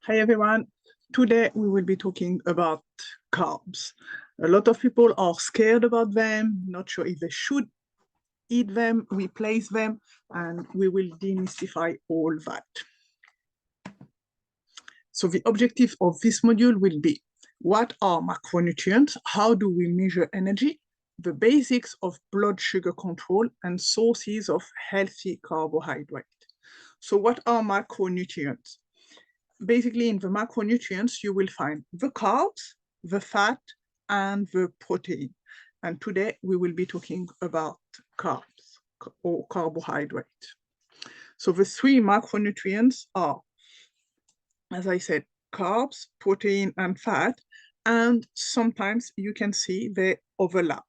Hi everyone. Today we will be talking about carbs. A lot of people are scared about them, not sure if they should eat them, replace them, and we will demystify all that. So the objective of this module will be: what are macronutrients? How do we measure energy? The basics of blood sugar control and sources of healthy carbohydrate. So what are macronutrients? Basically, in the macronutrients, you will find the carbs, the fat, and the protein. And today we will be talking about carbs or carbohydrate. So the three macronutrients are, as I said, carbs, protein, and fat. And sometimes you can see they overlap.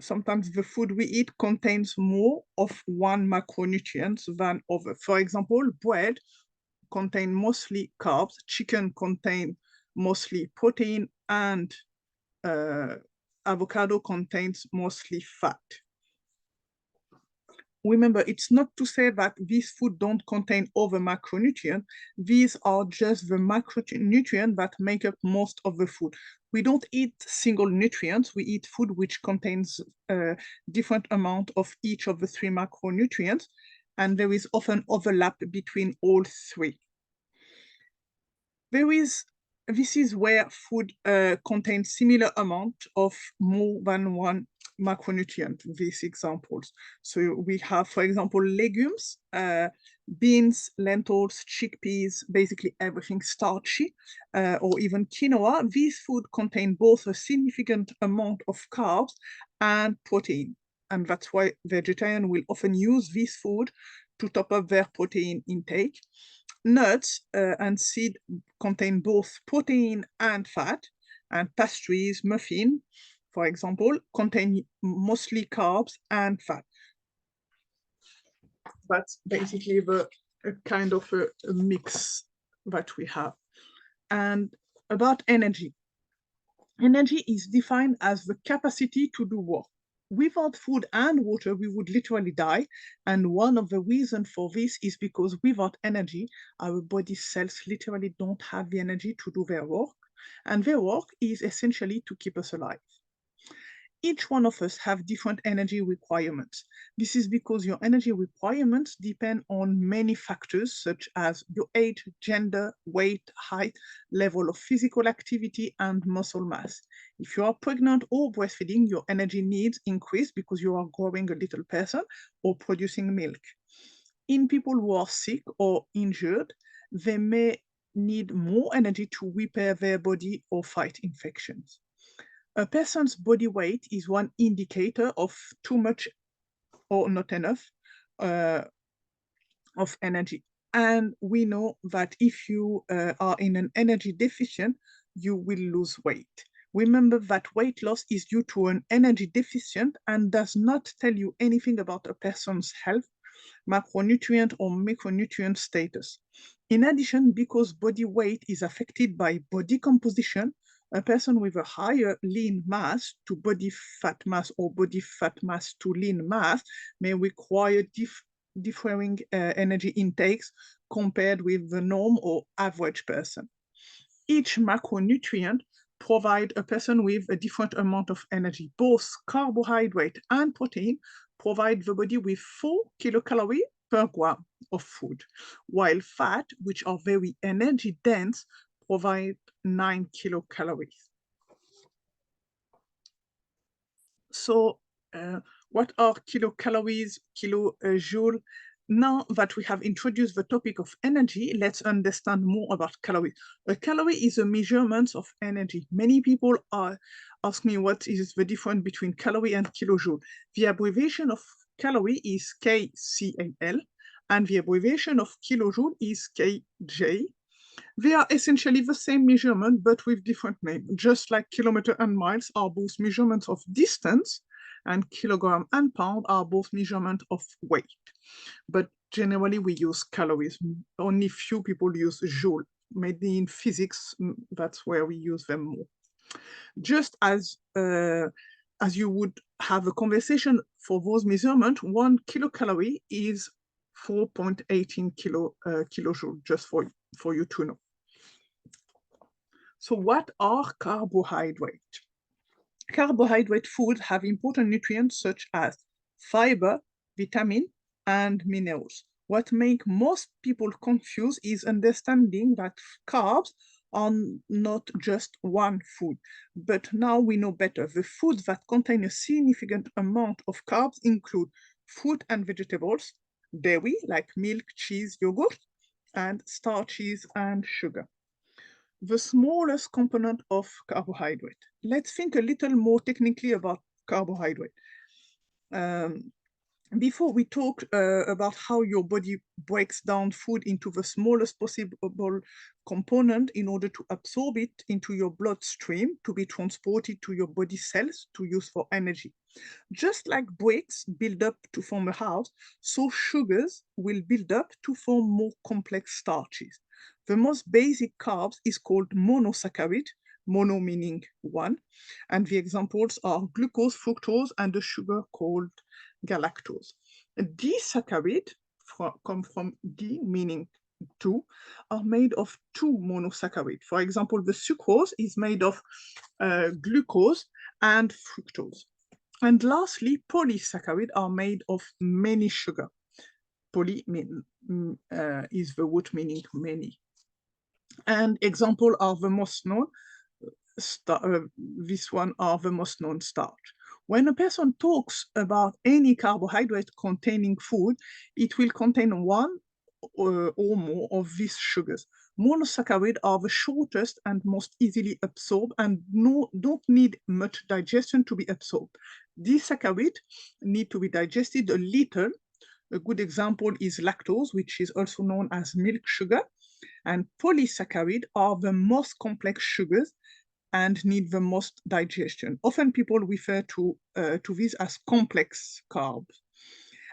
Sometimes the food we eat contains more of one macronutrient than other. For example, bread contain mostly carbs, chicken contain mostly protein, and avocado contains mostly fat. Remember, it's not to say that these food don't contain other macronutrients. These are just the macronutrients that make up most of the food. We don't eat single nutrients. We eat food which contains a different amount of each of the three macronutrients, and there is often overlap between all three. This is where food contains similar amount of more than one macronutrient, these examples. So we have, for example, legumes, beans, lentils, chickpeas, basically everything starchy, or even quinoa. These food contain both a significant amount of carbs and protein. And that's why vegetarians will often use this food to top up their protein intake. Nuts and seeds contain both protein and fat, and pastries, muffins, for example, contain mostly carbs and fat. That's basically the kind of a mix that we have. And about energy. Energy is defined as the capacity to do work. Without food and water, we would literally die. And one of the reasons for this is because without energy, our body cells literally don't have the energy to do their work. And their work is essentially to keep us alive. Each one of us have different energy requirements. This is because your energy requirements depend on many factors such as your age, gender, weight, height, level of physical activity, and muscle mass. If you are pregnant or breastfeeding, your energy needs increase because you are growing a little person or producing milk. In people who are sick or injured, they may need more energy to repair their body or fight infections. A person's body weight is one indicator of too much or not enough uh, of energy. And we know that if you are in an energy deficient, you will lose weight. Remember that weight loss is due to an energy deficient and does not tell you anything about a person's health, macronutrient or micronutrient status. In addition, because body weight is affected by body composition, a person with a higher lean mass to body fat mass or body fat mass to lean mass may require differing energy intakes compared with the norm or average person. Each macronutrient provide a person with a different amount of energy. Both carbohydrate and protein provide the body with 4 kilocalories per gram of food, while fat, which are very energy dense, provide 9 kilocalories. So what are kilocalories, kilojoule? Now that we have introduced the topic of energy, let's understand more about calories. A calorie is a measurement of energy. Many people ask me what is the difference between calorie and kilojoule. The abbreviation of calorie is KCAL, and the abbreviation of kilojoule is KJ. They are essentially the same measurement, but with different names. Just like kilometer and miles are both measurements of distance, and kilogram and pound are both measurements of weight. But generally, we use calories. Only few people use joule. Maybe in physics, that's where we use them more. Just as you would have a conversation for those measurements, 1 kilocalorie is 4.18 kilojoule, just for you to know. So what are carbohydrates? Carbohydrate foods have important nutrients such as fiber, vitamin, and minerals. What makes most people confused is understanding that carbs are not just one food, but now we know better. The foods that contain a significant amount of carbs include fruit and vegetables, dairy like milk, cheese, yogurt, and starches and sugar. The smallest component of carbohydrate. Let's think a little more technically about carbohydrate. Um, Before we talked about how your body breaks down food into the smallest possible component in order to absorb it into your bloodstream to be transported to your body cells to use for energy. Just like bricks build up to form a house, so sugars will build up to form more complex starches. The most basic carbs is called monosaccharide, mono meaning one, and the examples are glucose, fructose, and a sugar called galactose. Disaccharide come from D meaning two, are made of two monosaccharides. For example, the sucrose is made of glucose and fructose. And lastly, polysaccharides are made of many sugar. Poly is the root meaning many. And example are the most known, this one are the most known starch. When a person talks about any carbohydrate containing food, it will contain one or more of these sugars. Monosaccharides are the shortest and most easily absorbed and don't need much digestion to be absorbed. Disaccharides need to be digested a little. A good example is lactose, which is also known as milk sugar. And polysaccharides are the most complex sugars and need the most digestion. Often people refer to these as complex carbs.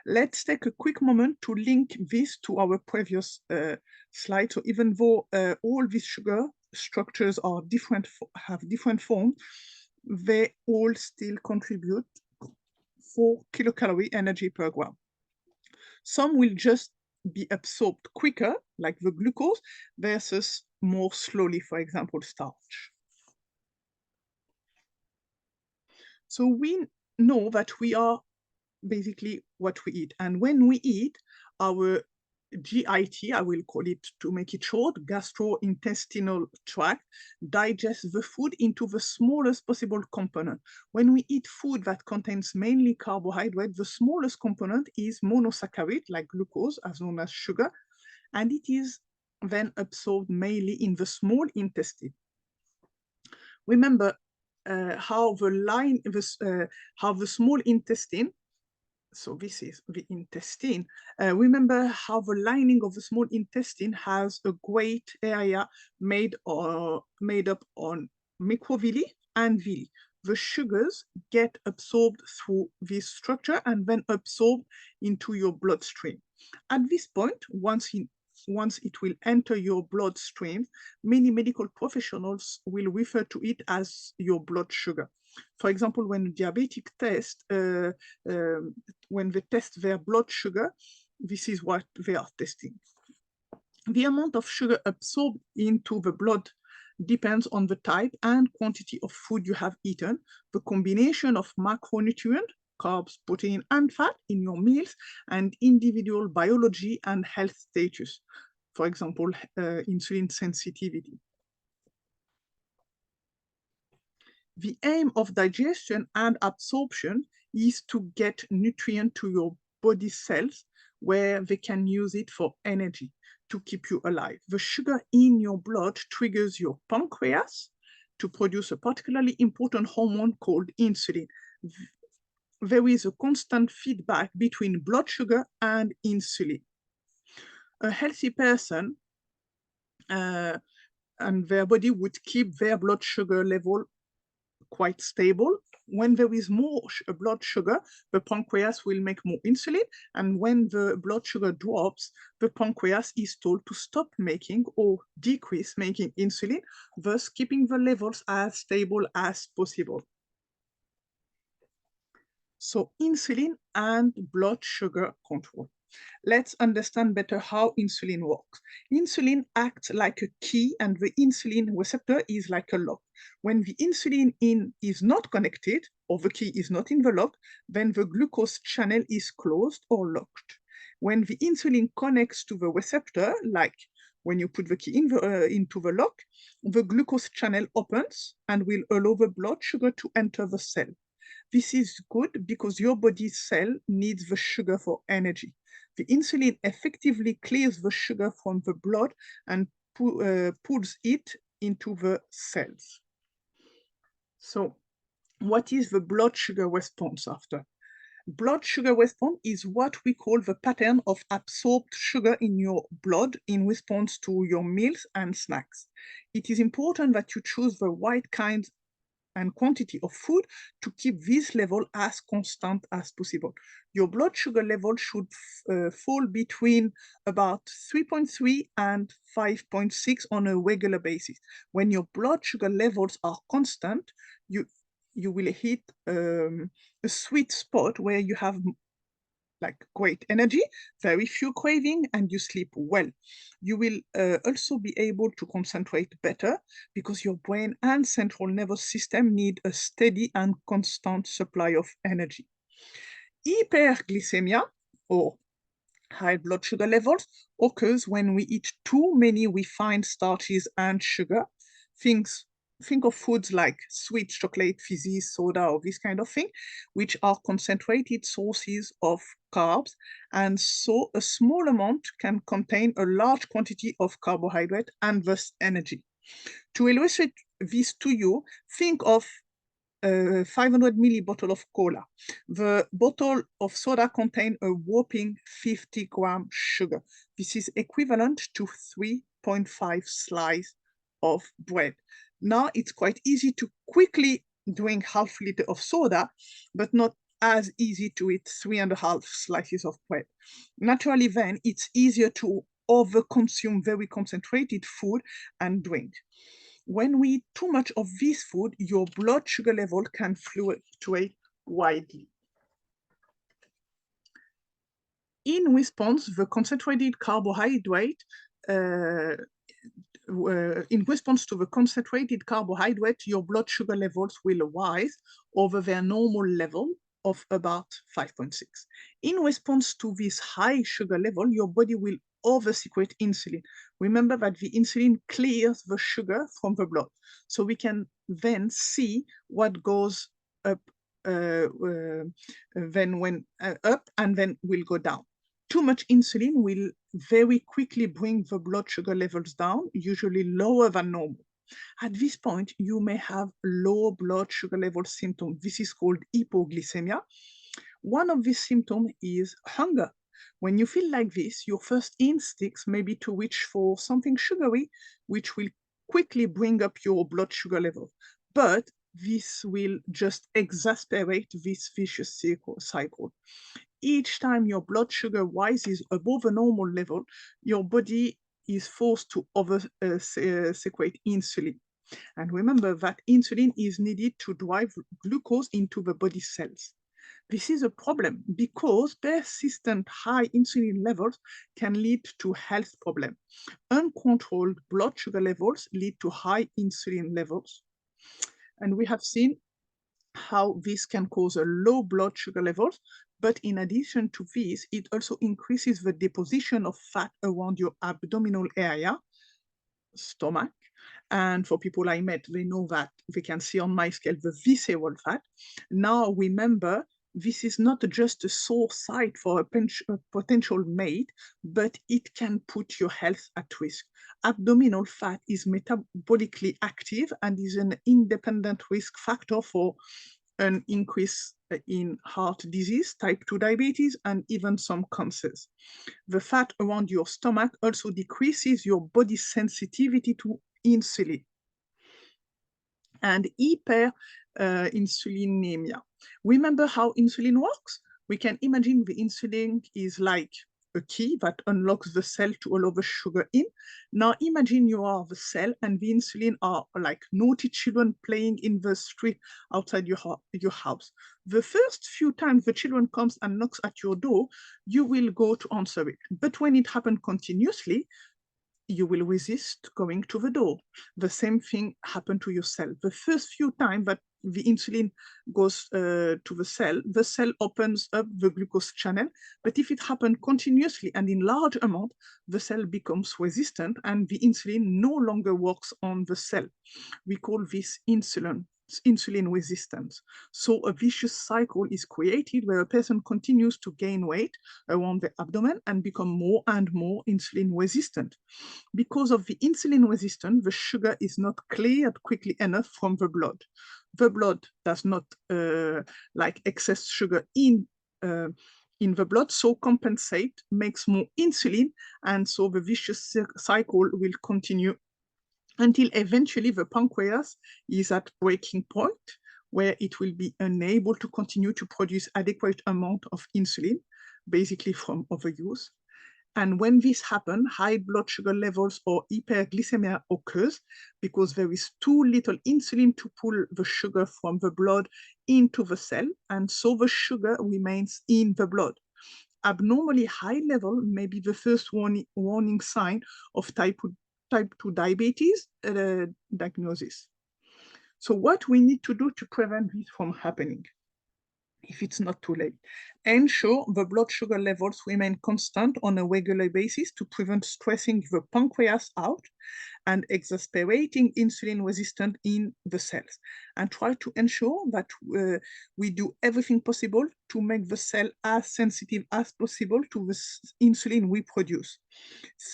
Let's take a quick moment to link this to our previous slide. So even though all these sugar structures are different, have different forms, they all still contribute 4 kilocalorie energy per gram. Some will just be absorbed quicker, like the glucose, versus more slowly, for example, starch. So we know that we are basically what we eat. And when we eat, our GIT, I will call it to make it short, gastrointestinal tract, digests the food into the smallest possible component. When we eat food that contains mainly carbohydrate, the smallest component is monosaccharide, like glucose, as known as sugar, and it is then absorbed mainly in the small intestine. Remember how the small intestine, so this is the intestine. Remember how the lining of the small intestine has a great area made up on microvilli and villi. The sugars get absorbed through this structure and then absorbed into your bloodstream. At this point, once it will enter your bloodstream, many medical professionals will refer to it as your blood sugar. For example, when diabetic test, when they test their blood sugar, this is what they are testing. The amount of sugar absorbed into the blood depends on the type and quantity of food you have eaten, the combination of macronutrients, carbs, protein, and fat in your meals, and individual biology and health status. For example, insulin sensitivity. The aim of digestion and absorption is to get nutrient to your body cells where they can use it for energy to keep you alive. The sugar in your blood triggers your pancreas to produce a particularly important hormone called insulin. There is a constant feedback between blood sugar and insulin. A healthy person and their body would keep their blood sugar level quite stable. When there is more blood sugar, the pancreas will make more insulin. And when the blood sugar drops, the pancreas is told to stop making or decrease making insulin, thus keeping the levels as stable as possible. So insulin and blood sugar control. Let's understand better how insulin works. Insulin acts like a key and the insulin receptor is like a lock. When the insulin in is not connected or the key is not in the lock, then the glucose channel is closed or locked. When the insulin connects to the receptor, like when you put the key into the lock, the glucose channel opens and will allow the blood sugar to enter the cell. This is good because your body's cell needs the sugar for energy. The insulin effectively clears the sugar from the blood and pulls it into the cells. So, what is the blood sugar response after? Blood sugar response is what we call the pattern of absorbed sugar in your blood in response to your meals and snacks. It is important that you choose the right kind and quantity of food to keep this level as constant as possible. Your blood sugar level should fall between about 3.3 and 5.6 on a regular basis. When your blood sugar levels are constant, you will hit a sweet spot where you have like great energy, very few craving, and you sleep well. You will also be able to concentrate better because your brain and central nervous system need a steady and constant supply of energy. Hyperglycemia, or high blood sugar levels, occurs when we eat too many refined starches and sugar. Think of foods like sweet chocolate, fizzy, soda, or this kind of thing, which are concentrated sources of carbs. And so a small amount can contain a large quantity of carbohydrate and thus energy. To illustrate this to you, think of a 500 milli bottle of cola. The bottle of soda contains a whopping 50 gram sugar. This is equivalent to 3.5 slices of bread. Now it's quite easy to quickly drink half liter of soda, but not as easy to eat 3.5 slices of bread. Naturally, then it's easier to overconsume very concentrated food and drink. When we eat too much of this food, your blood sugar level can fluctuate widely. In response, the concentrated carbohydrate in response to the concentrated carbohydrate, your blood sugar levels will rise over their normal level of about 5.6. In response to this high sugar level, your body will over-secrete insulin. Remember that the insulin clears the sugar from the blood. So we can then see what goes up up and then will go down. Too much insulin will very quickly bring the blood sugar levels down, usually lower than normal. At this point, you may have low blood sugar level symptoms. This is called hypoglycemia. One of these symptoms is hunger. When you feel like this, your first instinct may be to reach for something sugary, which will quickly bring up your blood sugar level. But this will just exacerbate this vicious cycle. Each time your blood sugar rises above a normal level, your body is forced to secrete insulin. And remember that insulin is needed to drive glucose into the body cells. This is a problem because persistent high insulin levels can lead to health problems. Uncontrolled blood sugar levels lead to high insulin levels. And we have seen how this can cause a low blood sugar levels, but in addition to this, it also increases the deposition of fat around your abdominal area, stomach. And for people I met, they know that they can see on my scale the visceral fat. Now remember, this is not just a sore site for a potential mate, but it can put your health at risk. Abdominal fat is metabolically active and is an independent risk factor for an increase in heart disease, type 2 diabetes, and even some cancers. The fat around your stomach also decreases your body's sensitivity to insulin. And hyperinsulinemia. Remember how insulin works? We can imagine the insulin is like a key that unlocks the cell to allow the sugar in. Now imagine you are the cell and the insulin are like naughty children playing in the street outside your house. The first few times the children comes and knocks at your door, you will go to answer it. But when it happens continuously, you will resist going to the door. The same thing happened to your cell. The first few times that the insulin goes to the cell opens up the glucose channel. But if it happens continuously and in large amount, the cell becomes resistant and the insulin no longer works on the cell. We call this insulin resistance. So a vicious cycle is created where a person continues to gain weight around the abdomen and become more and more insulin resistant. Because of the insulin resistance, the sugar is not cleared quickly enough from the blood. The blood does not like excess sugar in the blood, so compensate, makes more insulin, and so the vicious cycle will continue until eventually the pancreas is at breaking point, where it will be unable to continue to produce adequate amount of insulin, basically from overuse. And when this happens, high blood sugar levels or hyperglycemia occurs because there is too little insulin to pull the sugar from the blood into the cell, and so the sugar remains in the blood. Abnormally high level may be the first warning sign of type 2 diabetes diagnosis. So what we need to do to prevent this from happening, if it's not too late, ensure the blood sugar levels remain constant on a regular basis to prevent stressing the pancreas out and exacerbating insulin resistance in the cells, and try to ensure that we do everything possible to make the cell as sensitive as possible to the insulin we produce.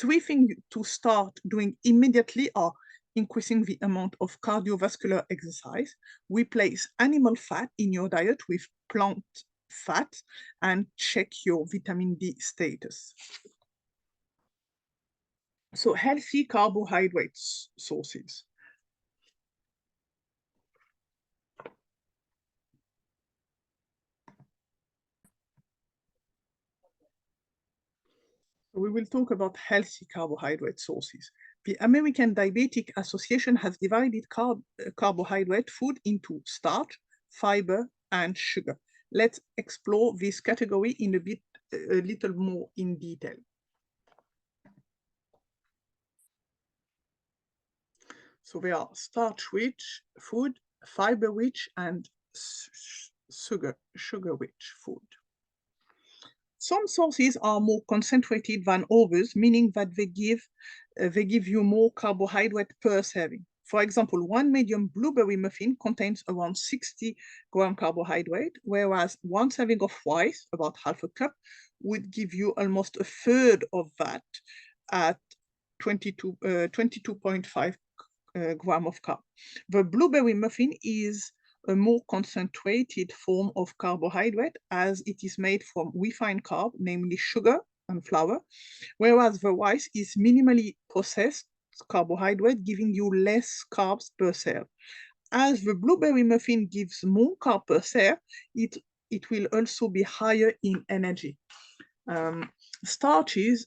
3 things to start doing immediately are increasing the amount of cardiovascular exercise, replace animal fat in your diet with plant fat, and check your vitamin D status. So healthy carbohydrate sources. We will talk about healthy carbohydrate sources. The American Diabetic Association has divided carbohydrate food into starch, fiber, and sugar. Let's explore this category in a little more in detail. So they are starch-rich food, fiber-rich, and sugar-rich food. Some sources are more concentrated than others, meaning that they give you more carbohydrate per serving. For example, one medium blueberry muffin contains around 60 gram carbohydrate, whereas one serving of rice, about half a cup, would give you almost a third of that at 22.5 gram of carb. The blueberry muffin is a more concentrated form of carbohydrate as it is made from refined carb, namely sugar and flour, whereas the rice is minimally processed carbohydrate, giving you less carbs per serve. As the blueberry muffin gives more carb per serve, it will also be higher in energy. Starches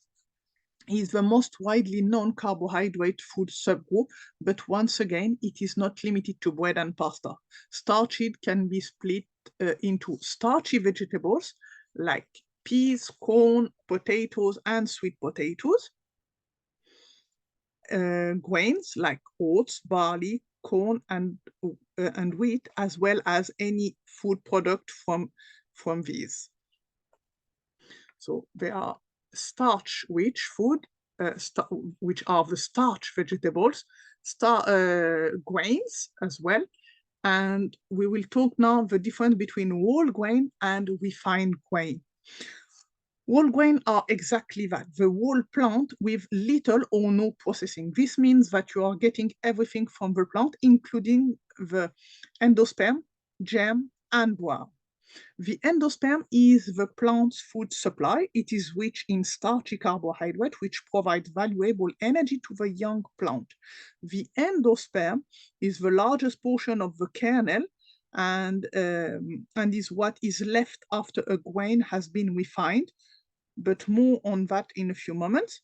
is the most widely known carbohydrate food subgroup, but once again, it is not limited to bread and pasta. Starchy can be split into starchy vegetables like peas, corn, potatoes, and sweet potatoes, grains like oats, barley, corn, and wheat, as well as any food product from these. So there are starch-rich food, which are the starch vegetables, grains as well. And we will talk now the difference between whole grain and refined grain. Whole grain are exactly that, the whole plant with little or no processing. This means that you are getting everything from the plant, including the endosperm, germ, and brown. The endosperm is the plant's food supply. It is rich in starchy carbohydrate, which provides valuable energy to the young plant. The endosperm is the largest portion of the kernel and is what is left after a grain has been refined. but more on that in a few moments.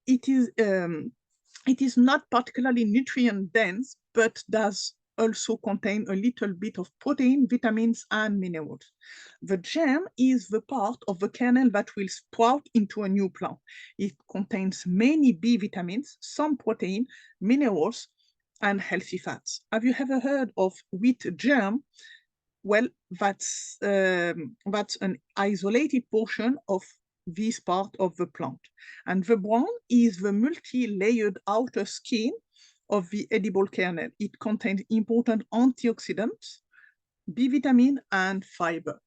It is not particularly nutrient dense, but does also contain a little bit of protein, vitamins, and minerals. The germ is the part of the kernel that will sprout into a new plant. It contains many B vitamins, some protein, minerals, and healthy fats. Have you ever heard of wheat germ? Well, that's an isolated portion of this part of the plant. And the brown is the multi-layered outer skin of the edible kernel. It contains important antioxidants, B vitamin, and fiber.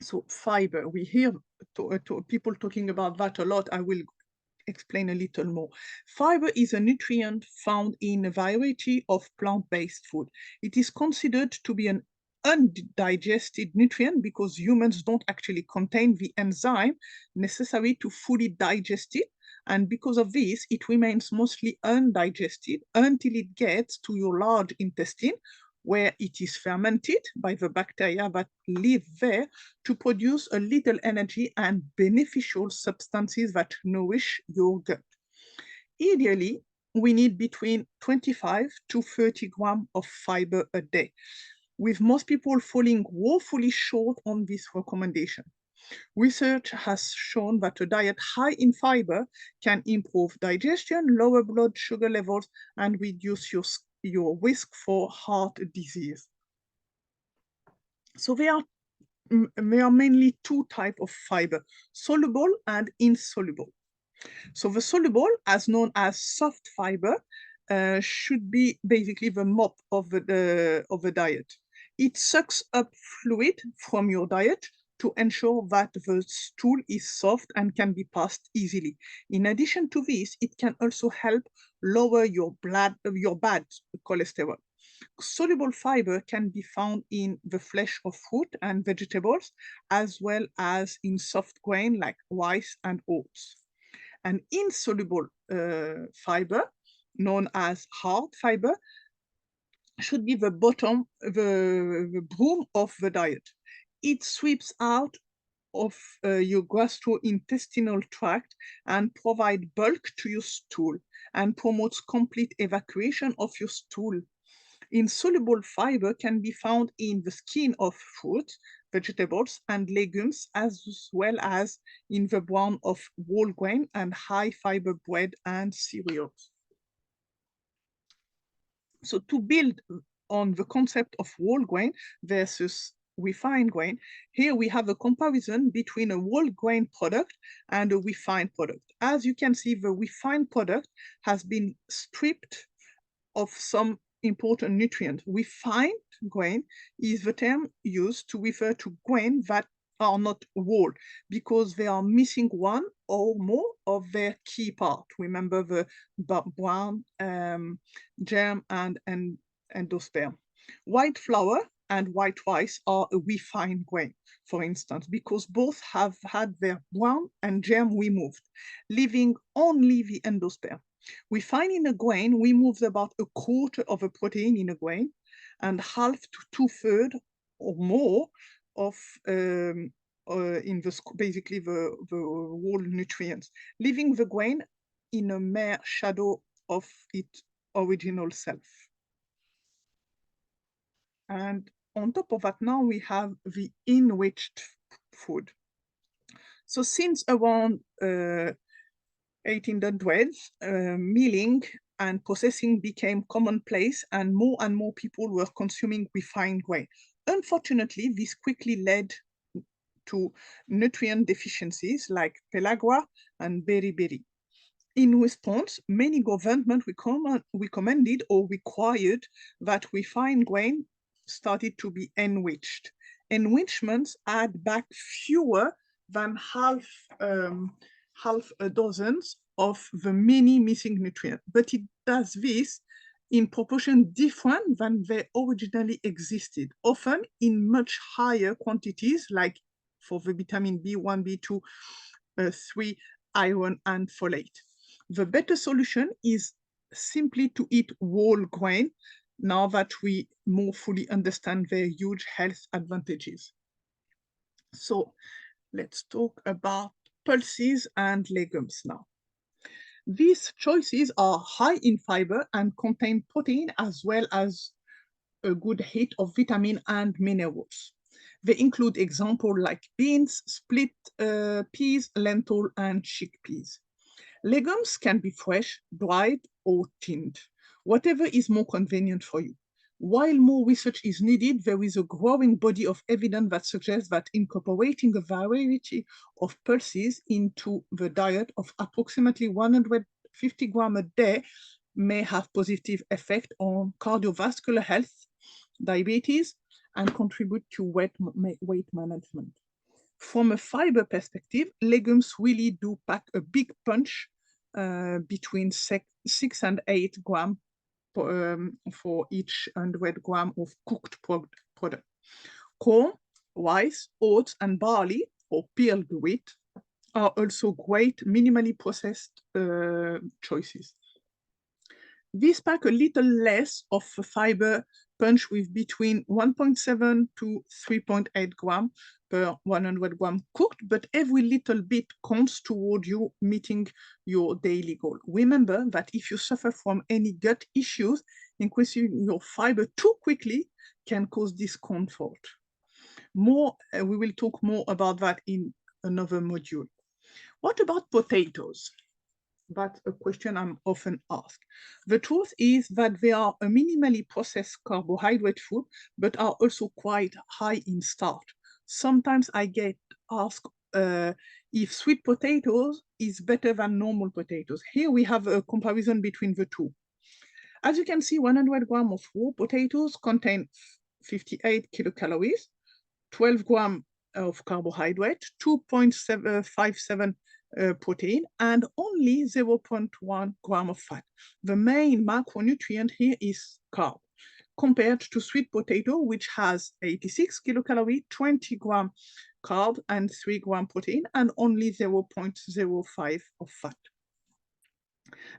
So fiber, we hear people talking about that a lot. I will explain a little more. Fiber is a nutrient found in a variety of plant-based food. It is considered to be an undigested nutrient because humans don't actually contain the enzyme necessary to fully digest it. And because of this, it remains mostly undigested until it gets to your large intestine, where it is fermented by the bacteria that live there to produce a little energy and beneficial substances that nourish your gut. Ideally, we need between 25 to 30 grams of fiber a day, with most people falling woefully short on this recommendation. Research has shown that a diet high in fiber can improve digestion, lower blood sugar levels, and reduce your risk for heart disease. So there are mainly two types of fiber, soluble and insoluble. So the soluble, as known as soft fiber, should be basically the mop of the diet. It sucks up fluid from your diet to ensure that the stool is soft and can be passed easily. In addition to this, it can also help lower your bad cholesterol. Soluble fiber can be found in the flesh of fruit and vegetables, as well as in soft grain like rice and oats. An insoluble fiber, known as hard fiber, should be the broom of the diet. It sweeps out of your gastrointestinal tract and provide bulk to your stool and promotes complete evacuation of your stool. Insoluble fiber can be found in the skin of fruit, vegetables, and legumes, as well as in the bran of whole grain and high fiber bread and cereals. So to build on the concept of whole grain versus refined grain, here we have a comparison between a whole grain product and a refined product. As you can see, the refined product has been stripped of some important nutrient. Refined grain is the term used to refer to grain that are not whole because they are missing one or more of their key part. Remember the brown, germ, and endosperm. White flour and white rice are a refined grain, for instance, because both have had their brown and germ removed, leaving only the endosperm. We find in a grain, we move about a quarter of a protein in a grain and half to two-thirds or more of in basically the whole nutrients, leaving the grain in a mere shadow of its original self. And on top of that, now we have the enriched food. So since around 1800s, milling and processing became commonplace and more people were consuming refined grain. Unfortunately, this quickly led to nutrient deficiencies like pellagra and beriberi. In response, many governments recommended or required that refined grain started to be enriched. Enrichments add back fewer than half a dozen of the many missing nutrients, but it does this in proportion different than they originally existed, often in much higher quantities, like for the vitamin B1, B2, 3, iron, and folate. The better solution is simply to eat whole grain now that we more fully understand their huge health advantages. So Let's talk about pulses and legumes now. These choices are high in fiber and contain protein as well as a good hit of vitamin and minerals. They include examples like beans, split peas, lentil, and chickpeas. Legumes can be fresh, dried, or tinned, whatever is more convenient for you. While more research is needed, there is a growing body of evidence that suggests that incorporating a variety of pulses into the diet of approximately 150 grams a day may have positive effect on cardiovascular health, diabetes, and contribute to weight management. From a fiber perspective, legumes really do pack a big punch between 6 and 8 grams for each 100 grams of cooked product. Corn, rice, oats, and barley, or peeled wheat, are also great minimally processed choices. These pack a little less of a fiber punch with between 1.7 to 3.8 grams per 100 grams cooked, but every little bit counts toward you meeting your daily goal. Remember that if you suffer from any gut issues, increasing your fiber too quickly can cause discomfort. We will talk more about that in another module. What about potatoes? That's a question I'm often asked. The truth is that they are a minimally processed carbohydrate food, but are also quite high in starch. Sometimes I get asked if sweet potatoes is better than normal potatoes. Here we have a comparison between the two. As you can see, 100 grams of raw potatoes contain 58 kilocalories, 12 grams of carbohydrate, 2.57 protein, and only 0.1 gram of fat. The main macronutrient here is carb, compared to sweet potato, which has 86 kilocalories, 20 gram carb, and 3 gram protein, and only 0.05 of fat.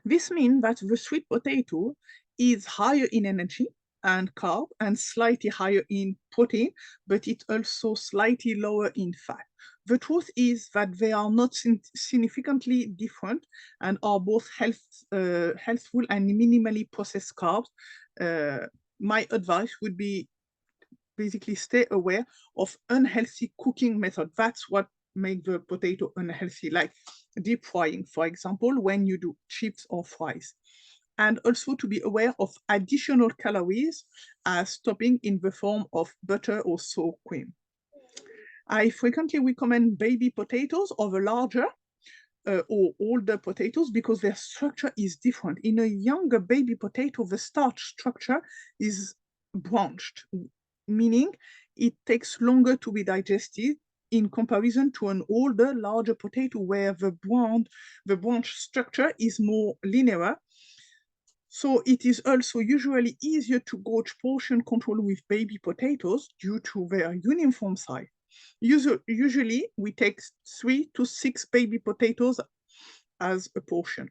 This means that the sweet potato is higher in energy and carb and slightly higher in protein, but it's also slightly lower in fat. The truth is that they are not significantly different and are both healthful and minimally processed carbs. My advice would be basically stay aware of unhealthy cooking method. That's what makes the potato unhealthy, like deep frying, for example, when you do chips or fries. And also to be aware of additional calories as topping in the form of butter or sour cream. I frequently recommend baby potatoes over larger or older potatoes because their structure is different. In a younger baby potato, the starch structure is branched, meaning it takes longer to be digested in comparison to an older, larger potato where the branch structure is more linear. So it is also usually easier to gauge portion control with baby potatoes due to their uniform size. Usually, we take 3 to 6 baby potatoes as a portion.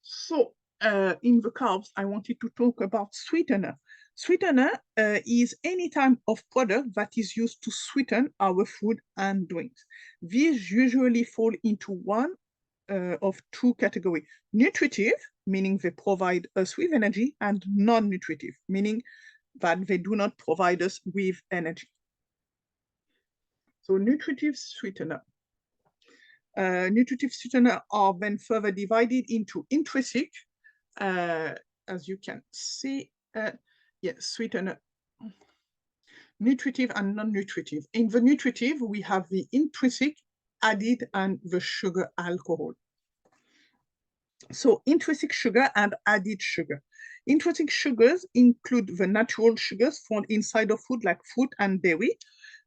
So in the carbs, I wanted to talk about sweetener. Sweetener is any type of product that is used to sweeten our food and drinks. These usually fall into one of two categories: nutritive, meaning they provide us with energy, and non-nutritive, meaning that they do not provide us with energy. So nutritive sweetener. Nutritive sweetener are then further divided into intrinsic, as you can see, sweetener, nutritive and non-nutritive. In the nutritive, we have the intrinsic, added, and the sugar alcohol. So intrinsic sugar and added sugar. Intrinsic sugars include the natural sugars found inside of food like fruit and dairy.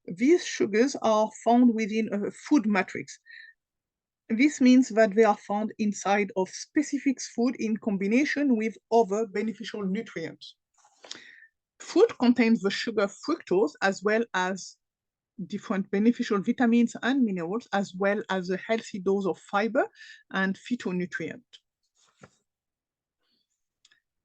These sugars are found within a food matrix. This means that they are found inside of specific food in combination with other beneficial nutrients. Food contains the sugar fructose as well as different beneficial vitamins and minerals, as well as a healthy dose of fiber and phytonutrient.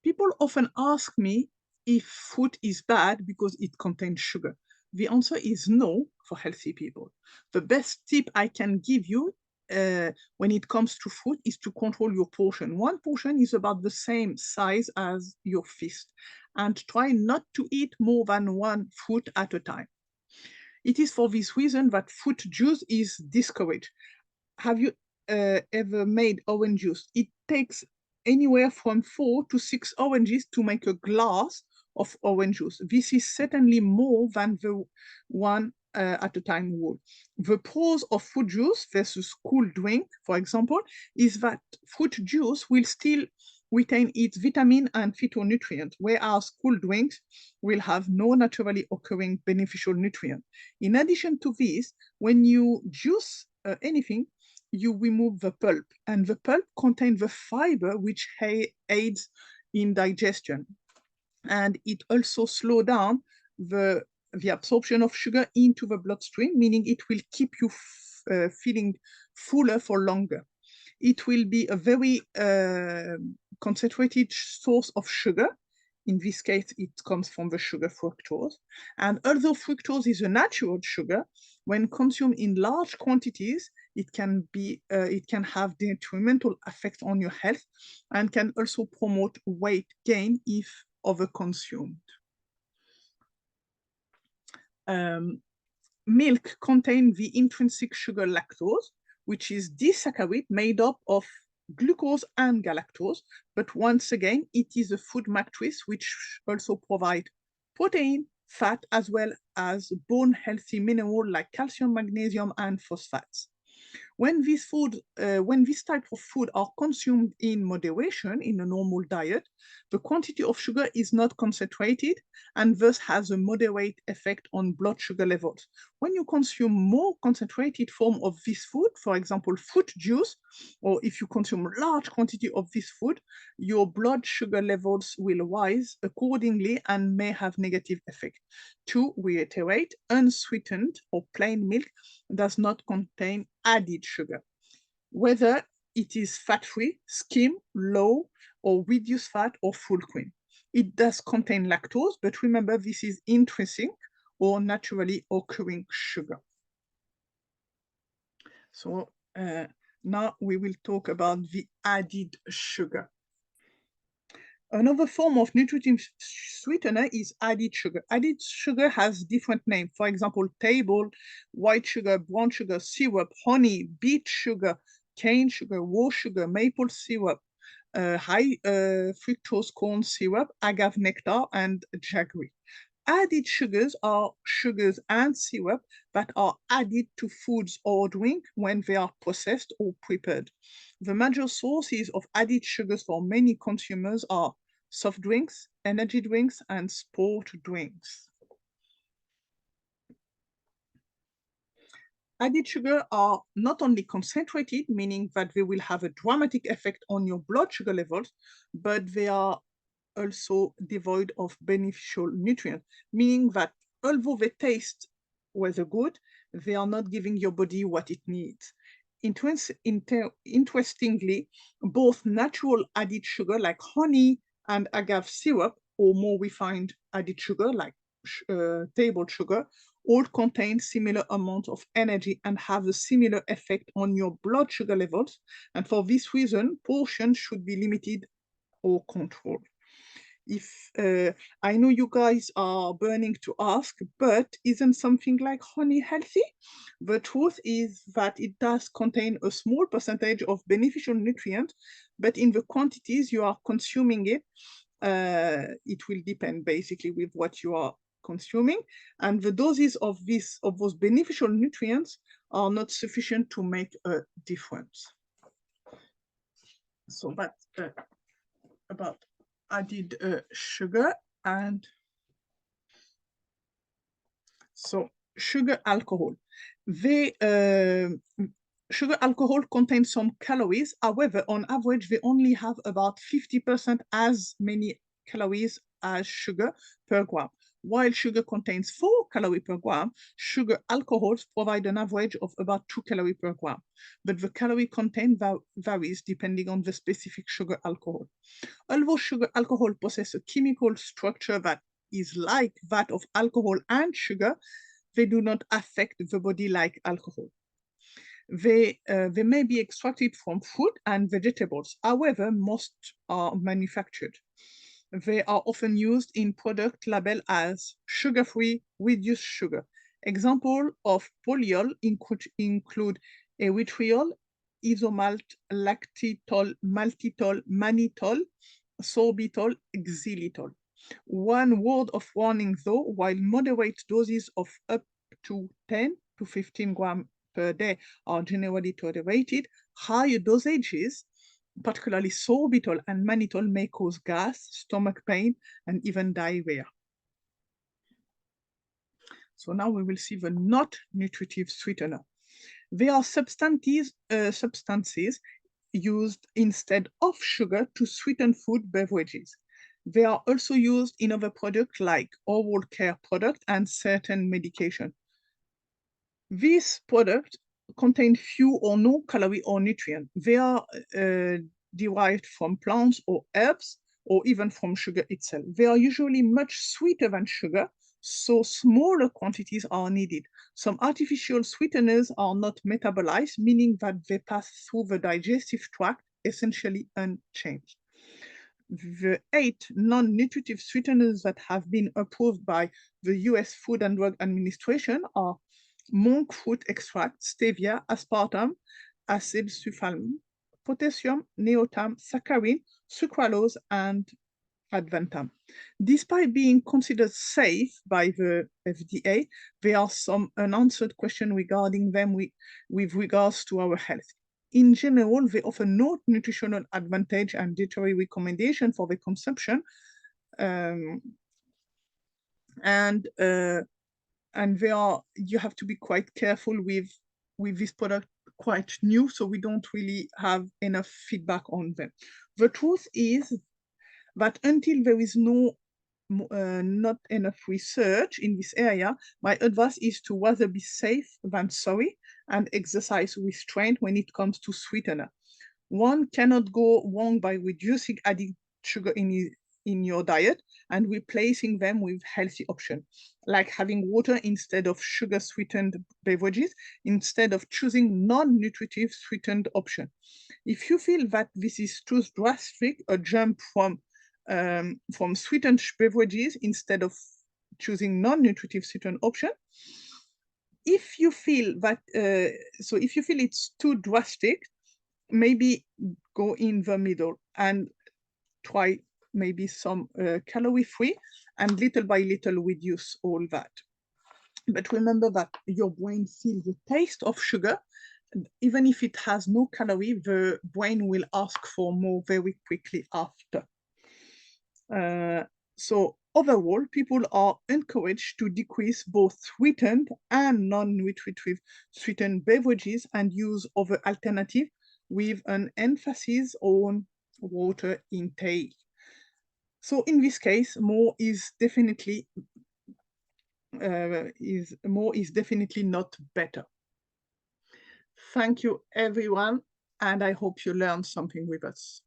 People often ask me if fruit is bad because it contains sugar. The answer is no for healthy people. The best tip I can give you when it comes to food is to control your portion. One portion is about the same size as your fist, and try not to eat more than one fruit at a time. It is for this reason that fruit juice is discouraged. Have you ever made orange juice? It takes anywhere from 4 to 6 oranges to make a glass of orange juice. This is certainly more than the one at a time rule. The pros of fruit juice versus cool drink, for example, is that fruit juice will still retain its vitamin and phytonutrients, whereas cool drinks will have no naturally occurring beneficial nutrient. In addition to this, when you juice anything, you remove the pulp, and the pulp contains the fiber which aids in digestion, and it also slows down the absorption of sugar into the bloodstream, meaning it will keep you feeling fuller for longer. It will be a very concentrated source of sugar. In this case, it comes from the sugar fructose. And although fructose is a natural sugar, when consumed in large quantities, it can have detrimental effects on your health and can also promote weight gain if overconsumed. Milk contains the intrinsic sugar lactose, which is disaccharide made up of glucose and galactose. But once again, it is a food matrix which also provides protein, fat, as well as bone healthy minerals like calcium, magnesium, and phosphates. When this type of food are consumed in moderation in a normal diet, the quantity of sugar is not concentrated and thus has a moderate effect on blood sugar levels. When you consume more concentrated form of this food, for example, fruit juice, or if you consume large quantity of this food, your blood sugar levels will rise accordingly and may have negative effect. To reiterate, unsweetened or plain milk does not contain added sugar. Whether it is fat-free, skim, low, or reduced fat or full cream. It does contain lactose, but remember this is intrinsic or naturally occurring sugar. So now we will talk about the added sugar. Another form of nutritive sweetener is added sugar. Added sugar has different names. For example, table, white sugar, brown sugar, syrup, honey, beet sugar, cane sugar, raw sugar, maple syrup, high fructose corn syrup, agave nectar, and jaggery. Added sugars are sugars and syrup that are added to foods or drink when they are processed or prepared. The major sources of added sugars for many consumers are soft drinks, energy drinks, and sport drinks. Added sugar are not only concentrated, meaning that they will have a dramatic effect on your blood sugar levels, but they are also devoid of beneficial nutrients, meaning that although they taste whether good, they are not giving your body what it needs. Interestingly, both natural added sugar like honey and agave syrup, or more refined added sugar like table sugar, all contain similar amounts of energy and have a similar effect on your blood sugar levels. And for this reason, portions should be limited or controlled. I know you guys are burning to ask, but isn't something like honey healthy? The truth is that it does contain a small percentage of beneficial nutrients, but in the quantities you are consuming it, it will depend basically with what you are consuming, and the doses of those beneficial nutrients are not sufficient to make a difference. So that's about added sugar. And so sugar alcohol. Sugar alcohol contains some calories. However, on average, they only have about 50% as many calories as sugar per gram. While sugar contains 4 calories per gram, sugar alcohols provide an average of about 2 calories per gram. But the calorie content varies depending on the specific sugar alcohol. Although sugar alcohol possesses a chemical structure that is like that of alcohol and sugar, they do not affect the body like alcohol. They may be extracted from fruit and vegetables. However, most are manufactured. They are often used in product labeled as sugar-free, reduced sugar. Example of polyol include erythritol, isomalt, lactitol, maltitol, mannitol, sorbitol, xylitol. One word of warning though, while moderate doses of up to 10 to 15 grams per day are generally tolerated, higher dosages, particularly sorbitol and mannitol, may cause gas, stomach pain, and even diarrhea. So now we will see the not nutritive sweetener. They are substances used instead of sugar to sweeten food beverages. They are also used in other products like oral care products and certain medication. These products contain few or no calorie or nutrient. They are derived from plants or herbs or even from sugar itself. They are usually much sweeter than sugar, so smaller quantities are needed. Some artificial sweeteners are not metabolized, meaning that they pass through the digestive tract essentially unchanged. The 8 non-nutritive sweeteners that have been approved by the US Food and Drug Administration are monk fruit extract, stevia, aspartame, acid sulfame, potassium, neotam, saccharin, sucralose, and adventam. Despite being considered safe by the FDA, there are some unanswered questions regarding them with regards to our health. In general, they offer no nutritional advantage and dietary recommendation for the consumption. And you have to be quite careful with this product, quite new, so we don't really have enough feedback on them. The truth is that until there is not enough research in this area, my advice is to rather be safe than sorry and exercise restraint when it comes to sweetener. One cannot go wrong by reducing added sugar in your diet and replacing them with healthy options, like having water instead of sugar-sweetened beverages, instead of choosing non-nutritive sweetened option. If you feel that this is too drastic, a jump from sweetened beverages instead of choosing non-nutritive sweetened option, if you feel that, if you feel it's too drastic, maybe go in the middle and try maybe some calorie-free and little by little reduce all that. But remember that your brain feels the taste of sugar. Even if it has no calorie, the brain will ask for more very quickly after. So overall, people are encouraged to decrease both sweetened and non-nutritive sweetened beverages and use other alternatives with an emphasis on water intake. So in this case, more is definitely not better. Thank you, everyone, and I hope you learned something with us.